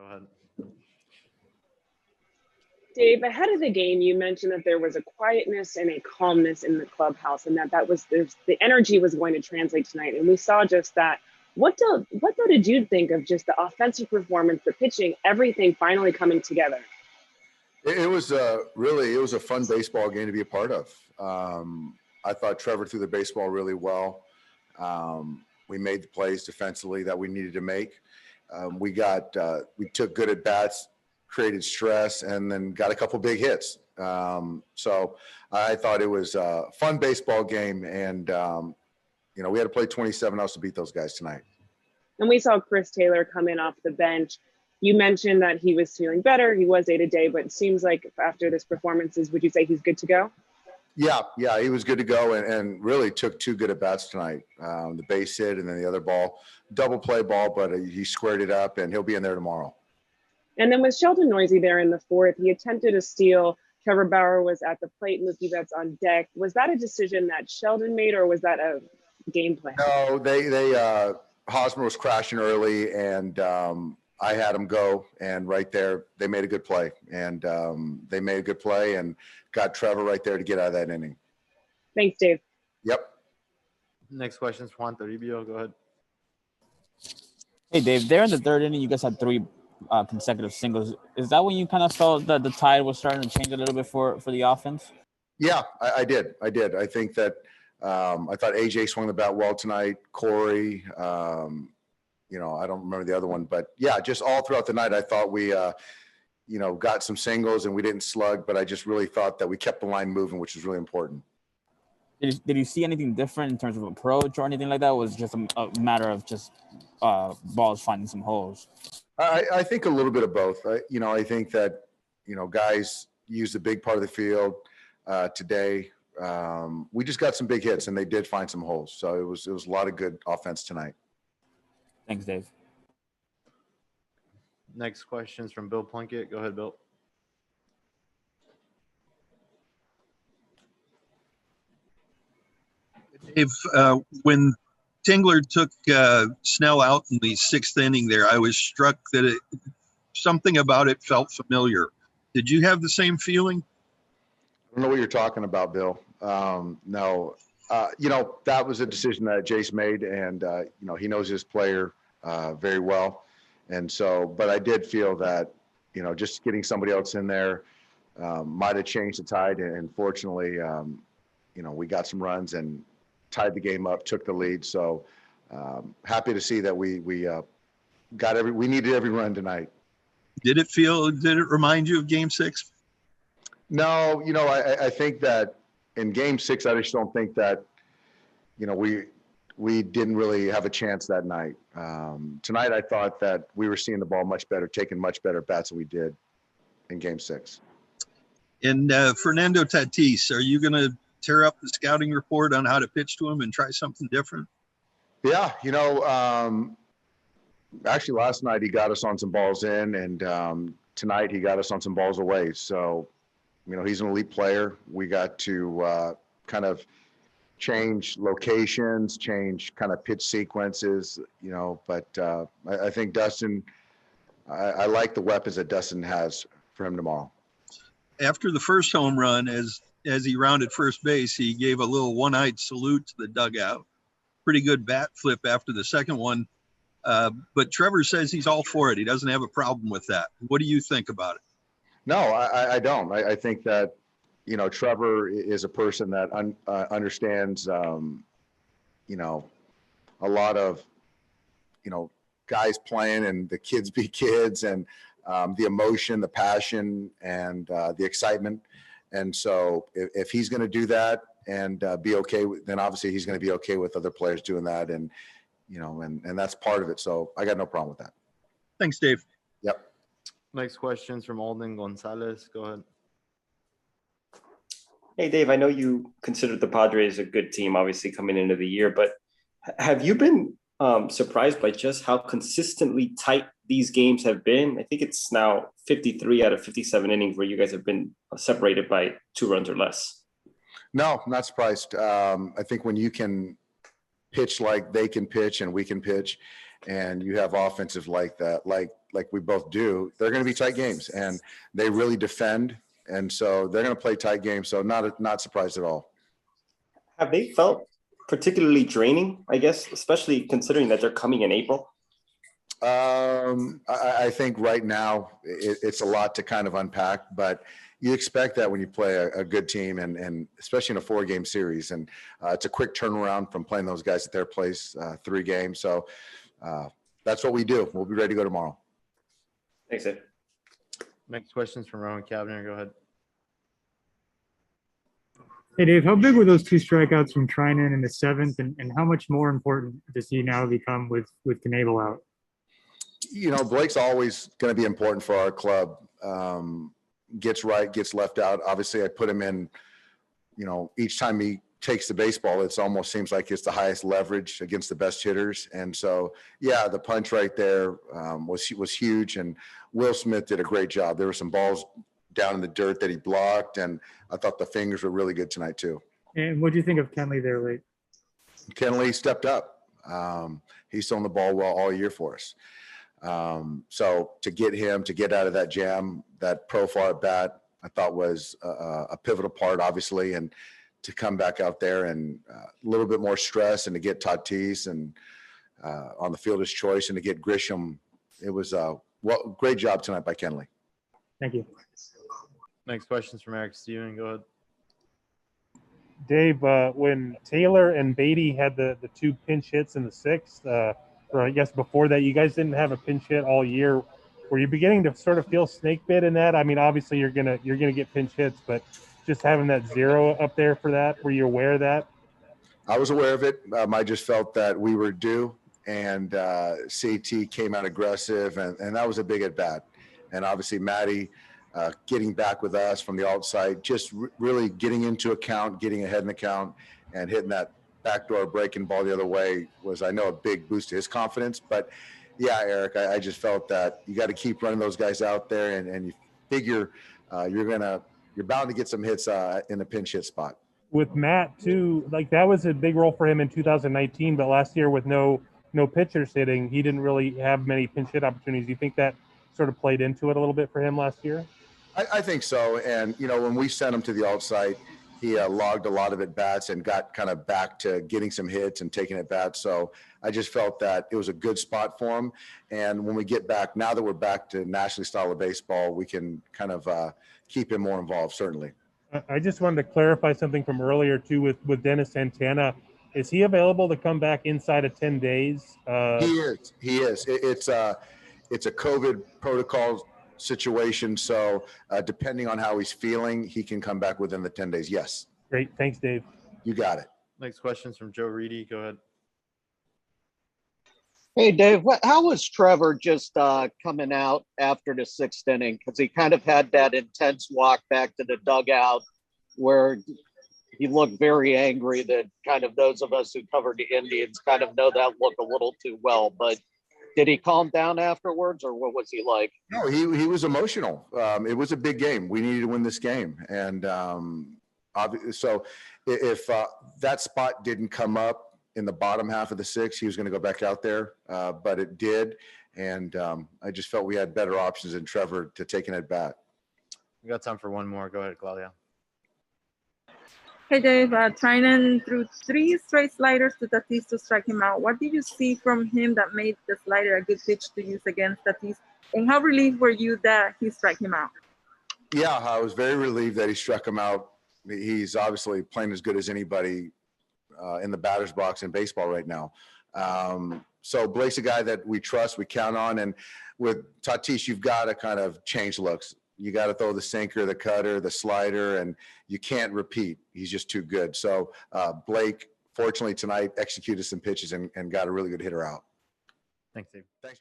Go ahead. Dave, ahead of the game, you mentioned that there was a quietness and a calmness in the clubhouse, and the energy was going to translate tonight. And we saw just that. What did you think of just the offensive performance, the pitching, everything finally coming together? It was a fun baseball game to be a part of. I thought Trevor threw the baseball really well. We made the plays defensively that we needed to make. We took good at bats, created stress, and then got a couple big hits. So I thought it was a fun baseball game, and we had to play 27 outs to beat those guys tonight. And we saw Chris Taylor come in off the bench. You mentioned that he was feeling better. He was day-to-day, but it seems like after this performances, would you say he's good to go? Yeah, he was good to go and really took two good at-bats tonight. The base hit and then the other ball, double play ball, but he squared it up, and he'll be in there tomorrow. And then with Sheldon Noisy there in the fourth, he attempted a steal. Trevor Bauer was at the plate, Mookie Betts on deck. Was that a decision that Sheldon made, or was that a game plan? No, Hosmer was crashing early, and I had him go, and right there they made a good play, and got Trevor right there to get out of that inning. Thanks, Dave. Yep. Next question is Juan Toribio. Go ahead. Hey, Dave. There in the third inning, you guys had three consecutive singles. Is that when you kind of felt that the tide was starting to change a little bit for the offense? Yeah, I did. I think that I thought AJ swung the bat well tonight. Corey, I don't remember the other one, but yeah, just all throughout the night, I thought we, got some singles and we didn't slug, but I just really thought that we kept the line moving, which is really important. Did you see anything different in terms of approach or anything like that? Or was it just a matter of just balls finding some holes? I think a little bit of both. I think that, guys used a big part of the field today. We just got some big hits, and they did find some holes. So it was a lot of good offense tonight. Thanks, Dave. Next question is from Bill Plunkett. Go ahead, Bill. Dave, when Tingler took Snell out in the sixth inning there, I was struck that something about it felt familiar. Did you have the same feeling? I don't know what you're talking about, Bill. No. That was a decision that Jace made, and, he knows his player very well. And so, but I did feel that, just getting somebody else in there might have changed the tide. And fortunately, we got some runs and tied the game up, took the lead. So happy to see that we needed every run tonight. Did it remind you of Game 6? No, I think that in Game 6, I just don't think that, we didn't really have a chance that night. Tonight, I thought that we were seeing the ball much better, taking much better bats than we did in Game 6. And Fernando Tatis, are you going to tear up the scouting report on how to pitch to him and try something different? Yeah, actually last night he got us on some balls in, and tonight he got us on some balls away. So, he's an elite player. We got to kind of change locations, change kind of pitch sequences, but I think Dustin, I like the weapons that Dustin has for him tomorrow. After the first home run, as he rounded first base, he gave a little one-eyed salute to the dugout. Pretty good bat flip after the second one. But Trevor says he's all for it. He doesn't have a problem with that. What do you think about it? No, I don't. I think that, Trevor is a person that understands, a lot of, guys playing and the kids be kids, and the emotion, the passion, and the excitement. And so if he's going to do that and be okay with, then obviously he's going to be okay with other players doing that. And, and that's part of it. So I got no problem with that. Thanks, Dave. Yep. Next question's from Alden Gonzalez. Go ahead. Hey, Dave, I know you considered the Padres a good team, obviously, coming into the year, but have you been surprised by just how consistently tight these games have been? I think it's now 53 out of 57 innings where you guys have been separated by 2 runs or less. No, I'm not surprised. I think when you can pitch like they can pitch and we can pitch, and you have offensive like that, like we both do, they're going to be tight games, and they really defend. And so they're going to play tight games. So not surprised at all. Have they felt particularly draining, I guess, especially considering that they're coming in April? I think right now it's a lot to kind of unpack, but you expect that when you play a good team, and especially in a 4-game series, and it's a quick turnaround from playing those guys at their place, 3 games. So that's what we do. We'll be ready to go tomorrow. Thanks, Ed. Next question's from Rowan Kavner. Go ahead. Hey, Dave, how big were those 2 strikeouts from Trinan in the 7th, and how much more important does he now become with Knebel out? You know, Blake's always going to be important for our club. Gets right, gets left out. Obviously, I put him in, you know, each time he takes the baseball, it almost seems like it's the highest leverage against the best hitters. And so, yeah, the punch right there was huge, and Will Smith did a great job. There were some balls down in the dirt that he blocked, and I thought the fingers were really good tonight too. And what do you think of Kenley there late? Kenley stepped up. He's thrown the ball well all year for us. So to get him to get out of that jam, that profile at bat, I thought was a pivotal part, obviously, and to come back out there and a little bit more stress, and to get Tatis and on the fielder's choice, and to get Grisham, it was great job tonight by Kenley. Thank you. Next question's from Eric Steven. Go ahead. Dave, when Taylor and Beatty had the 2 pinch hits in the 6th, or I guess before that, you guys didn't have a pinch hit all year. Were you beginning to sort of feel snake bit in that? I mean, obviously you're gonna get pinch hits, but just having that 0 up there for that, were you aware of that? I was aware of it. I just felt that we were due, and CT came out aggressive, and that was a big at bat. And obviously Matty getting back with us from the outside, just really getting into a count, getting ahead in the count, and hitting that backdoor breaking ball the other way was, I know, a big boost to his confidence. But yeah, Eric, I just felt that you got to keep running those guys out there, and you figure you're bound to get some hits in the pinch hit spot. With Matt too, like that was a big role for him in 2019, but last year with no pitchers hitting, he didn't really have many pinch hit opportunities. Do you think that sort of played into it a little bit for him last year? I think so. And, you know, when we sent him to the outside, he logged a lot of at bats and got kind of back to getting some hits and taking at bats. So I just felt that it was a good spot for him. And when we get back, now that we're back to nationally style of baseball, we can kind of keep him more involved, certainly. I just wanted to clarify something from earlier too with Dennis Santana. Is he available to come back inside of 10 days? He is. It's a COVID protocol situation. So depending on how he's feeling, he can come back within the 10 days. Yes. Great. Thanks, Dave. You got it. Next question's from Joe Reedy. Go ahead. Hey, Dave, how was Trevor just coming out after the 6th inning? Because he kind of had that intense walk back to the dugout where he looked very angry, that kind of those of us who covered the Indians kind of know that look a little too well. But did he calm down afterwards, or what was he like? No, he was emotional. It was a big game. We needed to win this game. And so if that spot didn't come up in the bottom half of the 6th, he was going to go back out there, but it did. And I just felt we had better options than Trevor to take an at bat. We got time for one more. Go ahead, Claudia. Hey, Dave, Trinan threw 3 straight sliders to Tatis to strike him out. What did you see from him that made the slider a good pitch to use against Tatis? And how relieved were you that he struck him out? Yeah, I was very relieved that he struck him out. He's obviously playing as good as anybody in the batter's box in baseball right now. So Blake's a guy that we trust, we count on. And with Tatis, you've got to kind of change looks. You got to throw the sinker, the cutter, the slider, and you can't repeat. He's just too good. So Blake, fortunately tonight, executed some pitches and got a really good hitter out. Thanks, Dave. Thanks.